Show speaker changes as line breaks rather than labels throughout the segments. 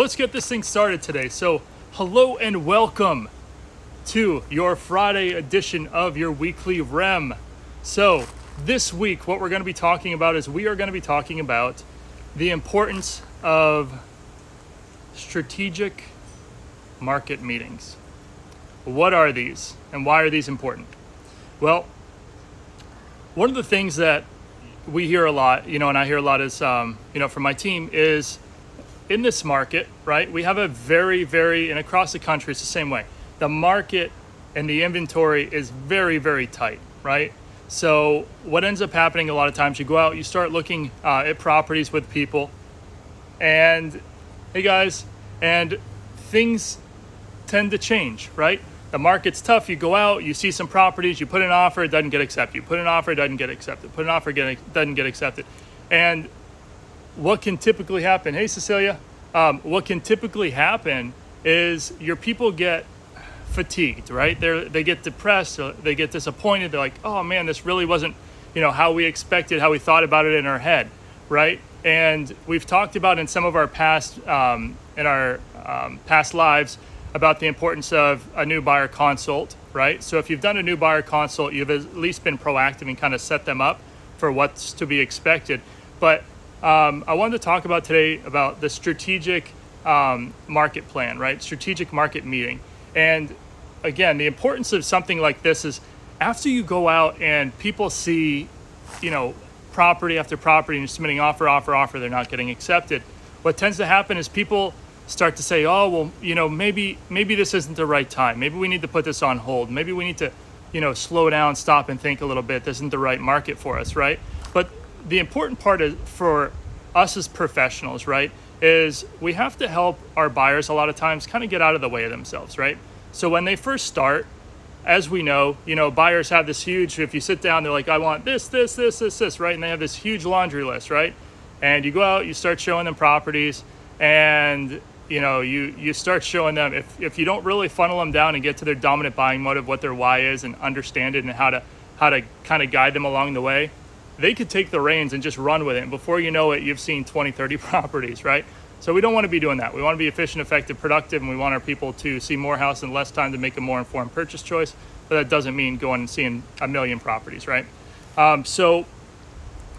Let's get this thing started today. So hello and welcome to your Friday edition of your weekly REM. So this week, what we're going to be talking about is we are going to be talking about the importance of strategic market meetings. What are these and why are these important? Well, one of the things that we hear a lot, and I hear a lot is, from my team is in this market, right? We have a very, and across the country, it's the same way. The market and the inventory is very, very tight, right? So what ends up happening a lot of times, you go out, you start looking at properties with people and hey guys, and things tend to change, right? The market's tough. You go out, you see some properties, you put an offer, it doesn't get accepted. You put an offer, it doesn't get accepted. Put an offer, doesn't get accepted. And what can typically happen? Hey, Cecilia. What can typically happen is your people get fatigued, right? They get depressed, or they get disappointed. They're like, oh man, this really wasn't, how we expected, how we thought about it in our head, right? And we've talked about in some of our past lives about the importance of a new buyer consult, right? So if you've done a new buyer consult, you've at least been proactive and kind of set them up for what's to be expected. But I wanted to talk about today about the strategic market plan, right? Strategic market meeting. And again, the importance of something like this is after you go out and people see, property after property and you're submitting offer, they're not getting accepted. What tends to happen is people start to say, oh, well, maybe this isn't the right time. Maybe we need to put this on hold. Maybe we need to, slow down, stop and think a little bit. This isn't the right market for us, right? But the important part is for us as professionals, right, is we have to help our buyers a lot of times kind of get out of the way of themselves, right? So when they first start, as we know, buyers have this huge, if you sit down, they're like, I want this, right? And they have this huge laundry list, right? And you go out, you start showing them properties and, you start showing them, if you don't really funnel them down and get to their dominant buying motive, what their why is and understand it and how to kind of guide them along the way, they could take the reins and just run with it. And before you know it, you've seen 20, 30 properties, right? So we don't want to be doing that. We want to be efficient, effective, productive, and we want our people to see more house in less time to make a more informed purchase choice. But that doesn't mean going and seeing a million properties, right? So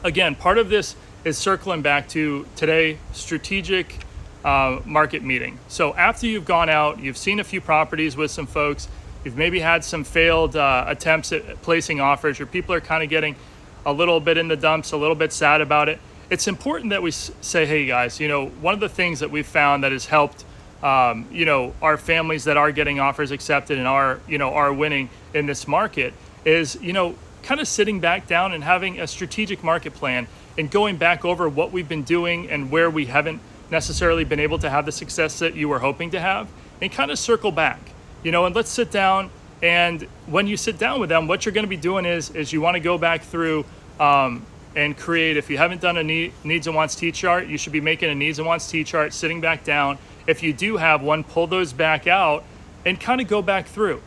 again, part of this is circling back to today, strategic market meeting. So after you've gone out, you've seen a few properties with some folks, you've maybe had some failed attempts at placing offers, or people are kind of getting a little bit in the dumps, a little bit sad about it. It's important that we say, hey guys, one of the things that we've found that has helped, our families that are getting offers accepted and are winning in this market is, kind of sitting back down and having a strategic market plan and going back over what we've been doing and where we haven't necessarily been able to have the success that you were hoping to have, and kind of circle back, and let's sit down. And when you sit down with them, what you're going to be doing is you want to go back through and create, if you haven't done a needs and wants T-chart, you should be making a needs and wants T-chart, sitting back down. If you do have one, pull those back out and kind of go back through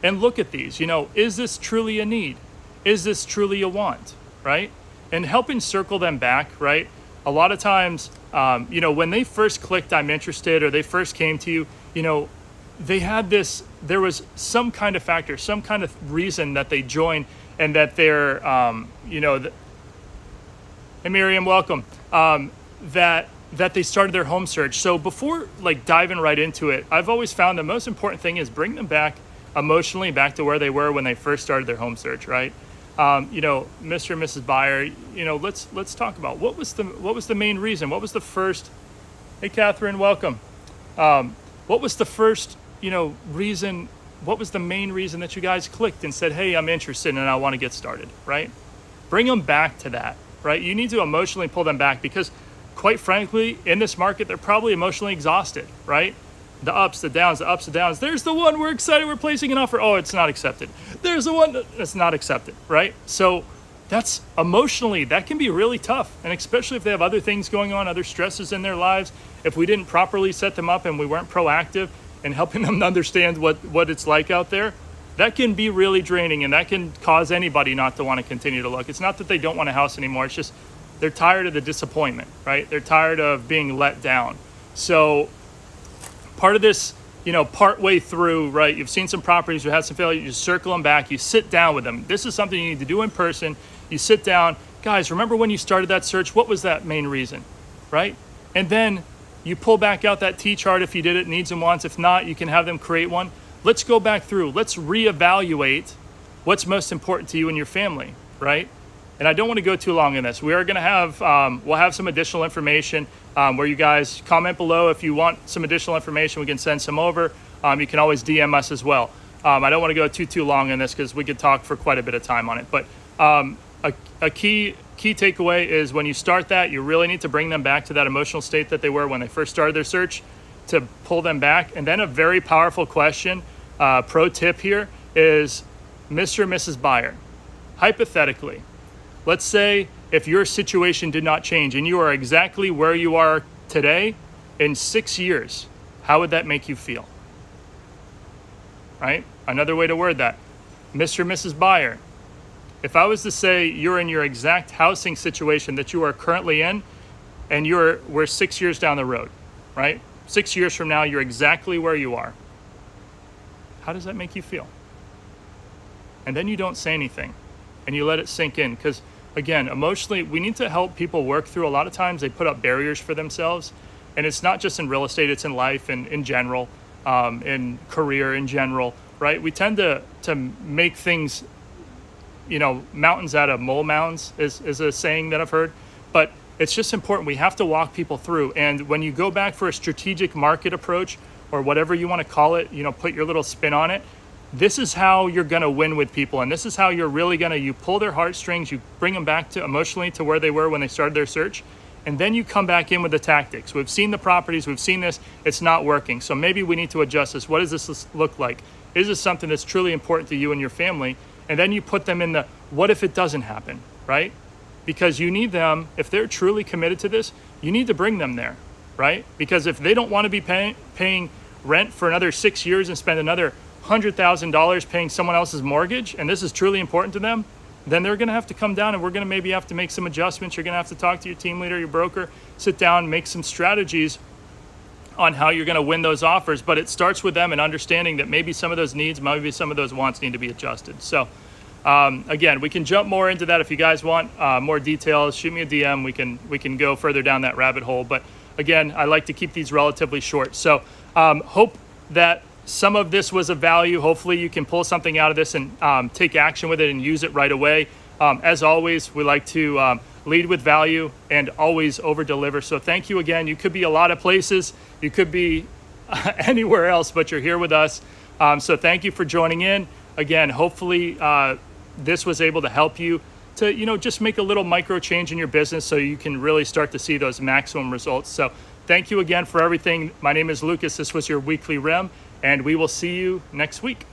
and look at these. Is this truly a need? Is this truly a want, right? And helping circle them back, right? A lot of times, when they first clicked I'm interested, or they first came to you, they had this, there was some kind of factor, some kind of reason that they joined, and that they're, hey Miriam, welcome, that they started their home search. So before diving right into it, I've always found the most important thing is bring them back emotionally back to where they were when they first started their home search, right? Mr. and Mrs. Buyer, let's talk about what was the main reason? What was the first, hey Catherine, welcome. What was the first, reason, what was the main reason that you guys clicked and said, hey, I'm interested and I want to get started, right? Bring them back to that, right? You need to emotionally pull them back because quite frankly, in this market, they're probably emotionally exhausted, right? The ups, the downs, the ups, the downs. There's the one, we're excited, we're placing an offer. Oh, it's not accepted. There's the one that's not accepted, right? So that's emotionally, that can be really tough. And especially if they have other things going on, other stresses in their lives, if we didn't properly set them up and we weren't proactive in helping them understand what it's like out there, that can be really draining, and that can cause anybody not to want to continue to look. It's not that they don't want a house anymore. It's just they're tired of the disappointment, right? They're tired of being let down. So part of this, part way through, right? You've seen some properties, you had some failure, you circle them back, you sit down with them. This is something you need to do in person. You sit down, guys, remember when you started that search? What was that main reason, right? And then you pull back out that T-chart if you did it, needs and wants. If not, you can have them create one. Let's go back through. Let's reevaluate what's most important to you and your family, right? And I don't want to go too long in this. We are going to have, we'll have some additional information where you guys comment below. If you want some additional information, we can send some over. You can always DM us as well. I don't want to go too long in this because we could talk for quite a bit of time on it. But a key takeaway is when you start that, you really need to bring them back to that emotional state that they were when they first started their search, to pull them back. And then a very powerful question, pro tip here is, Mr. and Mrs. Buyer, hypothetically, let's say if your situation did not change and you are exactly where you are today in 6 years, how would that make you feel? Right? Another way to word that, Mr. and Mrs. Buyer, if I was to say you're in your exact housing situation that you are currently in, and we're 6 years down the road, right? 6 years from now, you're exactly where you are. How does that make you feel? And then you don't say anything and you let it sink in, because again, emotionally, we need to help people work through. A lot of times they put up barriers for themselves, and it's not just in real estate, it's in life and in general, in career in general, right? We tend to make things, mountains out of mole mounds is a saying that I've heard, but it's just important. We have to walk people through. And when you go back for a strategic market approach, or whatever you want to call it, put your little spin on it, this is how you're going to win with people. And this is how you're really you pull their heartstrings, you bring them back to emotionally to where they were when they started their search. And then you come back in with the tactics. We've seen the properties, we've seen this, it's not working. So maybe we need to adjust this. What does this look like? Is this something that's truly important to you and your family? And then you put them in the, what if it doesn't happen, right? Because you need them, if they're truly committed to this, you need to bring them there, right? Because if they don't want to be paying rent for another 6 years and spend another $100,000 paying someone else's mortgage, and this is truly important to them, then they're going to have to come down, and we're going to maybe have to make some adjustments. You're going to have to talk to your team leader, your broker, sit down, make some strategies on how you're going to win those offers. But it starts with them and understanding that maybe some of those needs, maybe some of those wants need to be adjusted. So again, we can jump more into that if you guys want more details. Shoot me a DM. We can go further down that rabbit hole. But again, I like to keep these relatively short. So hope that some of this was of value. Hopefully you can pull something out of this and take action with it and use it right away. As always, we like to lead with value and always over deliver. So thank you again. You could be a lot of places, you could be anywhere else, but you're here with us. So thank you for joining in. Again, hopefully this was able to help you to just make a little micro change in your business so you can really start to see those maximum results. So thank you again for everything. My name is Lucas. This was your weekly REM, and we will see you next week.